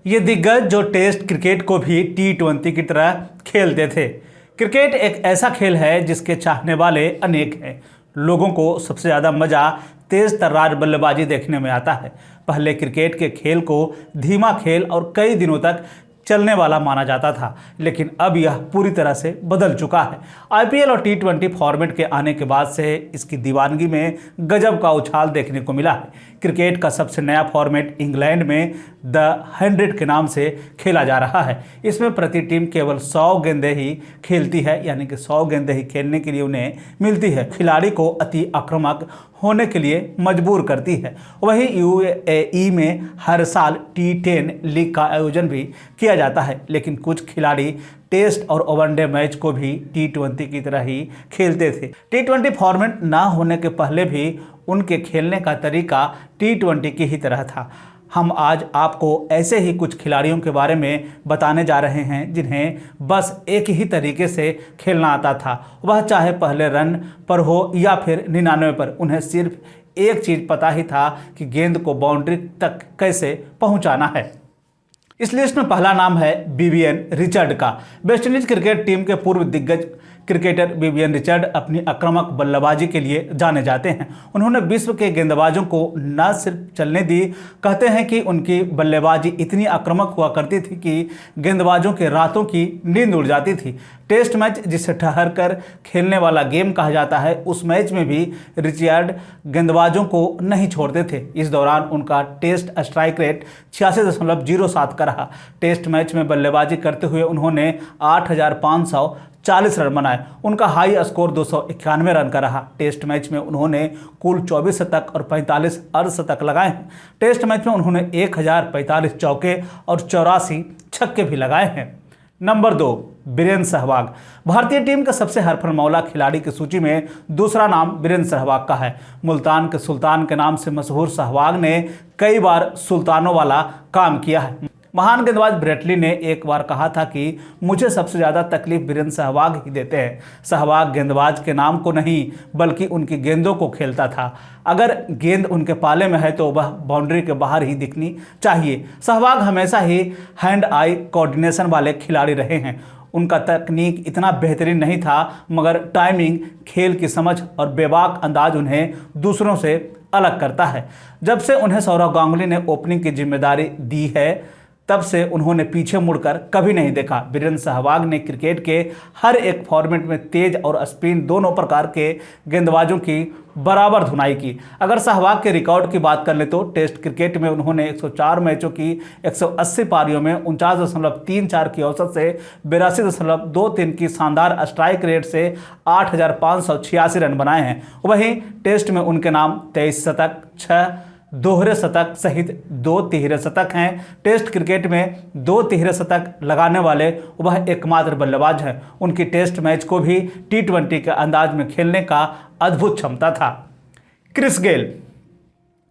ये दिग्गज जो टेस्ट क्रिकेट को भी T20 की तरह खेलते थे। क्रिकेट एक ऐसा खेल है जिसके चाहने वाले अनेक हैं। लोगों को सबसे ज़्यादा मज़ा तेज तर्रार बल्लेबाजी देखने में आता है। पहले क्रिकेट के खेल को धीमा खेल और कई दिनों तक चलने वाला माना जाता था, लेकिन अब यह पूरी तरह से बदल चुका है। IPL और T20 फॉर्मेट के आने के बाद से इसकी दीवानगी में गजब का उछाल देखने को मिला है। क्रिकेट का सबसे नया फॉर्मेट इंग्लैंड में द 100 के नाम से खेला जा रहा है। इसमें प्रति टीम केवल 100 गेंदें ही खेलती है, यानी कि 100 गेंदें ही खेलने के लिए उन्हें मिलती है। खिलाड़ी को अति आक्रामक होने के लिए मजबूर करती है। वहीं UAE में हर साल T10 लीग का आयोजन भी किया जाता है, लेकिन कुछ खिलाड़ी टेस्ट और वनडे मैच को भी T20 की तरह ही खेलते थे। T20 फॉर्मेट ना होने के पहले भी उनके खेलने का तरीका T20 की ही तरह था। हम आज आपको ऐसे ही कुछ खिलाड़ियों के बारे में बताने जा रहे हैं जिन्हें बस एक ही तरीके से खेलना आता था, वह चाहे पहले रन पर हो या फिर 99 पर। उन्हें सिर्फ एक चीज़ पता ही था कि गेंद को बाउंड्री तक कैसे पहुंचाना है। इस लिस्ट में पहला नाम है विवियन रिचर्ड का। वेस्टइंडीज क्रिकेट टीम के पूर्व दिग्गज क्रिकेटर विवियन रिचर्ड अपनी आक्रामक बल्लेबाजी के लिए जाने जाते हैं। उन्होंने विश्व के गेंदबाजों को न सिर्फ चलने दी, कहते हैं कि उनकी बल्लेबाजी इतनी आक्रामक हुआ करती थी कि गेंदबाजों के रातों की नींद उड़ जाती थी। टेस्ट मैच, जिसे ठहर कर खेलने वाला गेम कहा जाता है, उस मैच में भी रिचर्ड गेंदबाजों को नहीं छोड़ते थे। इस दौरान उनका टेस्ट स्ट्राइक रेट 86.07 का रहा। टेस्ट मैच में बल्लेबाजी करते हुए उन्होंने 8,540 रन बनाए। उनका हाई स्कोर 291 रन का रहा। टेस्ट मैच में उन्होंने कुल 24 शतक और 45 अर्धशतक लगाए हैं। टेस्ट मैच में उन्होंने 1045 चौके और 84 छक्के भी लगाए हैं। नंबर 2, वीरेंद्र सहवाग। भारतीय टीम के सबसे हरफनमौला खिलाड़ी की सूची में दूसरा नाम वीरेंद्र सहवाग का है। मुल्तान के सुल्तान के नाम से मशहूर सहवाग ने कई बार सुल्तानों वाला काम किया है। महान गेंदबाज ब्रेट ली ने एक बार कहा था कि मुझे सबसे ज़्यादा तकलीफ वीरेंद्र सहवाग ही देते हैं। सहवाग गेंदबाज के नाम को नहीं बल्कि उनकी गेंदों को खेलता था। अगर गेंद उनके पाले में है तो वह बाउंड्री के बाहर ही दिखनी चाहिए। सहवाग हमेशा ही हैंड आई कोऑर्डिनेशन वाले खिलाड़ी रहे हैं। उनका तकनीक इतना बेहतरीन नहीं था, मगर टाइमिंग, खेल की समझ और बेबाक अंदाज उन्हें दूसरों से अलग करता है। जब से उन्हें सौरव गांगुली ने ओपनिंग की जिम्मेदारी दी है, तब से उन्होंने पीछे मुड़कर कभी नहीं देखा। वीरेंद्र सहवाग ने क्रिकेट के हर एक फॉर्मेट में तेज और स्पिन दोनों प्रकार के गेंदबाजों की बराबर धुनाई की। अगर सहवाग के रिकॉर्ड की बात कर ले तो टेस्ट क्रिकेट में उन्होंने 104 मैचों की 180 पारियों में 49.34 की औसत से 82.23 की शानदार स्ट्राइक रेट से 8,586 रन बनाए हैं। वहीं टेस्ट में उनके नाम 23 शतक, 6 दोहरे शतक सहित 2 तिहरे शतक हैं। टेस्ट क्रिकेट में 2 तिहरे शतक लगाने वाले वह एकमात्र बल्लेबाज हैं। उनकी टेस्ट मैच को भी T20 के अंदाज में खेलने का अद्भुत क्षमता था। Chris Gayle.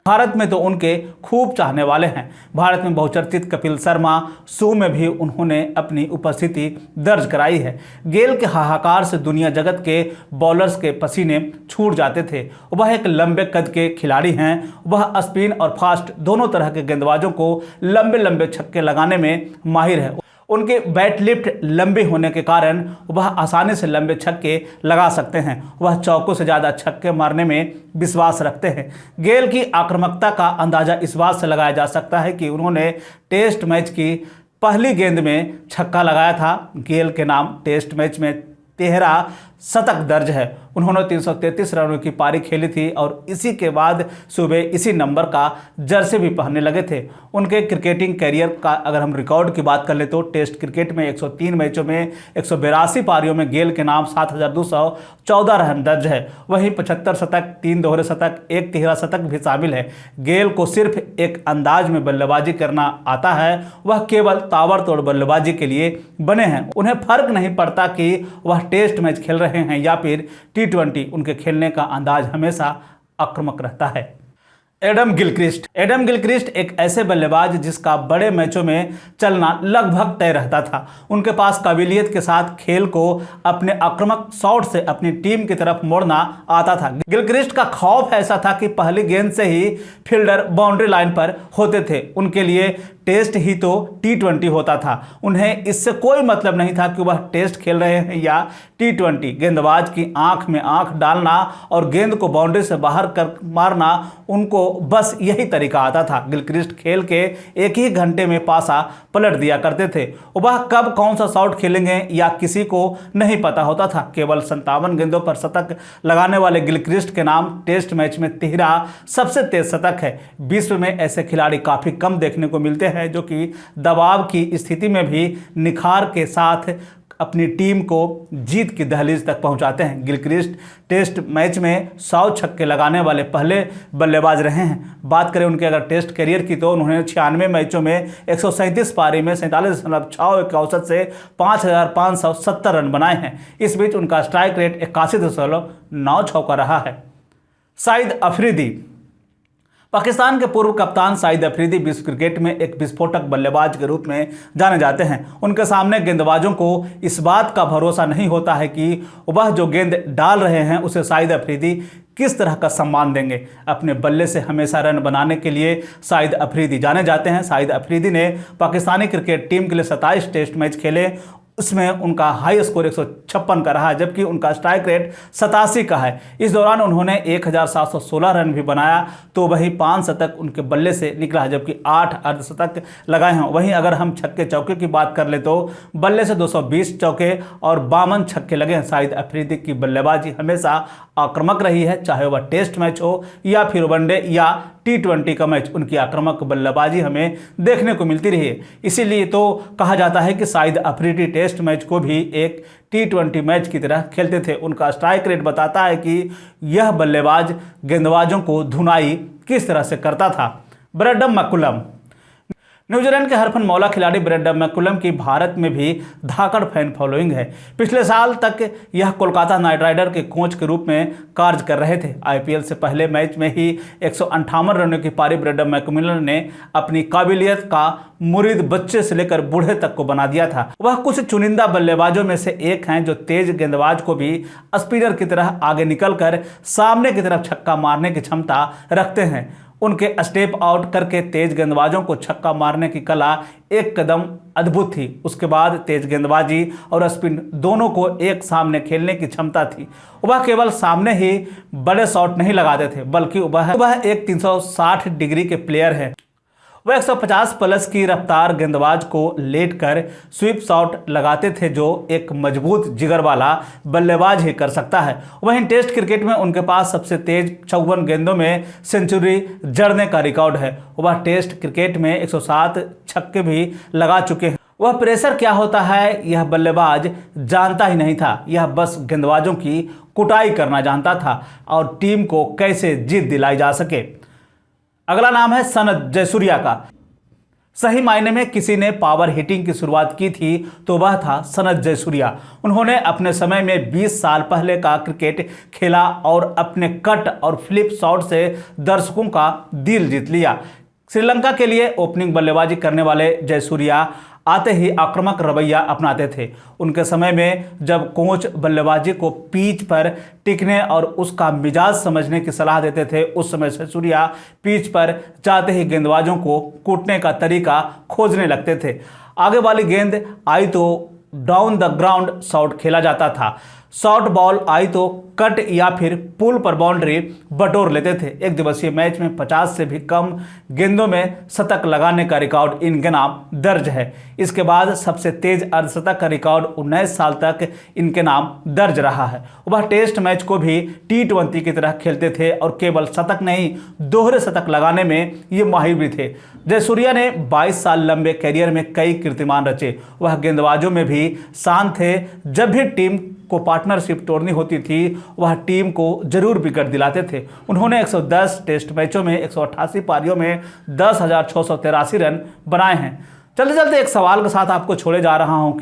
भारत में तो उनके खूब चाहने वाले हैं। भारत में बहुचर्चित कपिल शर्मा शो में भी उन्होंने अपनी उपस्थिति दर्ज कराई है। गेल के हाहाकार से दुनिया जगत के बॉलर्स के पसीने छूट जाते थे। वह एक लंबे कद के खिलाड़ी हैं। वह स्पिन और फास्ट दोनों तरह के गेंदबाजों को लंबे लंबे छक्के लगाने में माहिर है। उनके बैट लिफ्ट लंबे होने के कारण वह आसानी से लंबे छक्के लगा सकते हैं। वह चौकों से ज़्यादा छक्के मारने में विश्वास रखते हैं। गेल की आक्रामकता का अंदाज़ा इस बात से लगाया जा सकता है कि उन्होंने टेस्ट मैच की पहली गेंद में छक्का लगाया था। गेल के नाम टेस्ट मैच में 13 शतक दर्ज है। उन्होंने 333 रनों की पारी खेली थी और इसी के बाद सुबह इसी नंबर का जर्सी भी पहनने लगे थे। उनके क्रिकेटिंग करियर का अगर हम रिकॉर्ड की बात कर ले तो टेस्ट क्रिकेट में 103 मैचों में 182 पारियों में गेल के नाम 7,214 रन दर्ज है। वहीं 75 शतक, 3 दोहरे शतक, 1 तिहरा शतक भी शामिल है। गेल को सिर्फ एक अंदाज में बल्लेबाजी करना आता है। वह केवल ताबड़तोड़ बल्लेबाजी के लिए बने हैं। उन्हें फर्क नहीं पड़ता कि वह टेस्ट मैच खेल रहे हैं या फिर T20, उनके खेलने का अंदाज हमेशा आक्रामक रहता है। Adam Gilchrist. एडम गिलक्रिस्ट एक ऐसे बल्लेबाज जिसका बड़े मैचों में चलना लगभग तय रहता था। उनके पास काबिलियत के साथ खेल को अपने आक्रामक शॉट से अपनी टीम की तरफ मोड़ना आता था। गिलक्रिस्ट का खौफ ऐसा था कि पहली गेंद से ही फील्डर बाउंड्री लाइन पर होते थे। उनके लिए टेस्ट ही तो T20 होता था। उन्हें इससे कोई मतलब नहीं था कि वह टेस्ट खेल रहे हैं या T20। गेंदबाज की आंख में आंख डालना और गेंद को बाउंड्री से बाहर कर मारना उनको बस यही तरीका आता था। गिलक्रिस्ट खेल के एक ही घंटे में पासा पलट दिया करते थे। वह कब कौन सा शॉट खेलेंगे या किसी को नहीं पता होता था। केवल 57 गेंदों पर शतक लगाने वाले गिलक्रिस्ट के नाम टेस्ट मैच में 13 सबसे तेज शतक है। विश्व में ऐसे खिलाड़ी काफी कम देखने को मिलते हैं जो कि दबाव की स्थिति में भी निखार के साथ अपनी टीम को जीत की दहलीज तक पहुंचाते हैं। गिलक्रिस्ट टेस्ट मैच में 100 छक्के लगाने वाले पहले बल्लेबाज रहे हैं। बात करें उनके अगर टेस्ट करियर की तो उन्होंने 96 मैचों में 137 पारी में 47.6 के औसत से 5,570 रन बनाए हैं। इस बीच उनका स्ट्राइक रेट 81.96 का रहा है। शाहिद अफरीदी। पाकिस्तान के पूर्व कप्तान शाहिद अफरीदी विश्व क्रिकेट में एक विस्फोटक बल्लेबाज के रूप में जाने जाते हैं। उनके सामने गेंदबाजों को इस बात का भरोसा नहीं होता है कि वह जो गेंद डाल रहे हैं उसे शाहिद अफरीदी किस तरह का सम्मान देंगे। अपने बल्ले से हमेशा रन बनाने के लिए शाहिद अफरीदी जाने जाते हैं। शाहिद अफरीदी ने पाकिस्तानी क्रिकेट टीम के लिए 27 टेस्ट मैच खेले। उसमें उनका हाई स्कोर 156 का रहा जबकि उनका स्ट्राइक रेट 87 का है। इस दौरान उन्होंने 1716 रन भी बनाया तो वहीं 5 शतक उनके बल्ले से निकला जबकि 8 अर्धशतक लगाए हैं। वहीं अगर हम छक्के चौके की बात कर ले तो बल्ले से 220 चौके और 52 छक्के लगे हैं। शाहिद अफरीदी की बल्लेबाजी हमेशा आक्रामक रही है, चाहे वह टेस्ट मैच हो या फिर वनडे या T20 का मैच। उनकी आक्रामक बल्लेबाजी हमें देखने को मिलती रही है। इसीलिए तो कहा जाता है कि शाहिद अफरीदी टेस्ट मैच को भी एक T20 मैच की तरह खेलते थे। उनका स्ट्राइक रेट बताता है कि यह बल्लेबाज गेंदबाजों को धुनाई किस तरह से करता था। ब्रैडम मैकुलम। न्यूजीलैंड के हरफन मौला खिलाड़ी ब्रैडम मैकुलम की भारत में भी धाकड़ फैन फॉलोइंग है। पिछले साल तक यह कोलकाता नाइट राइडर के कोच के रूप में कार्य कर रहे थे। IPL से पहले मैच में ही 158 रनों की पारी ब्रैडम मैकुलम ने अपनी काबिलियत का मुरीद बच्चे से लेकर बूढ़े तक को बना दिया था। वह कुछ चुनिंदा बल्लेबाजों में से एक हैं जो तेज गेंदबाज को भी स्पिनर की तरह आगे निकलकर सामने की तरफ छक्का मारने की क्षमता रखते हैं। उनके स्टेप आउट करके तेज गेंदबाजों को छक्का मारने की कला एक कदम अद्भुत थी। उसके बाद तेज गेंदबाजी और स्पिन दोनों को एक सामने खेलने की क्षमता थी। वह केवल सामने ही बड़े शॉट नहीं लगाते थे बल्कि वह एक 360 डिग्री के प्लेयर है। वह 150 प्लस की रफ्तार गेंदबाज को लेट कर स्वीप शॉट लगाते थे जो एक मजबूत जिगर वाला बल्लेबाज ही कर सकता है। वहीं टेस्ट क्रिकेट में उनके पास सबसे तेज 54 गेंदों में सेंचुरी जड़ने का रिकॉर्ड है। वह टेस्ट क्रिकेट में 107 छक्के भी लगा चुके हैं। वह प्रेशर क्या होता है यह बल्लेबाज जानता ही नहीं था। यह बस गेंदबाजों की कुटाई करना जानता था और टीम को कैसे जीत दिलाई जा सके। अगला नाम है सनत जयसूर्या का। सही मायने में किसी ने पावर हिटिंग की शुरुआत की थी तो वह था सनत जयसूर्या। उन्होंने अपने समय में 20 साल पहले का क्रिकेट खेला और अपने कट और फ्लिप शॉट से दर्शकों का दिल जीत लिया। श्रीलंका के लिए ओपनिंग बल्लेबाजी करने वाले जयसूर्या आते ही आक्रामक रवैया अपनाते थे। उनके समय में जब कोच बल्लेबाजी को पिच पर टिकने और उसका मिजाज समझने की सलाह देते थे उस समय जयसूर्या पिच पर जाते ही गेंदबाजों को कूटने का तरीका खोजने लगते थे। आगे वाली गेंद आई तो डाउन द ग्राउंड शॉट खेला जाता था। शॉर्ट बॉल आई तो कट या फिर पुल पर बाउंड्री बटोर लेते थे। एक दिवसीय मैच में 50 से भी कम गेंदों में शतक लगाने का रिकॉर्ड इनके नाम दर्ज है। इसके बाद सबसे तेज अर्धशतक का रिकॉर्ड 19 साल तक इनके नाम दर्ज रहा है। वह टेस्ट मैच को भी T20 की तरह खेलते थे और केवल शतक नहीं दोहरे शतक लगाने में ये माहिर भी थे। जयसूर्या ने 22 साल लंबे करियर में कई कीर्तिमान रचे। वह गेंदबाजों में भी शांत थे। जब भी टीम को पार्टनरशिप तोड़नी होती थी वह टीम को जरूर विकेट दिलाते थे। उन्होंने 110 टेस्ट मैचों में 188 पारियों में 10,683 रन बनाए हैं। चलते चलते एक सवाल के साथ आपको छोड़े जा रहा हूं कि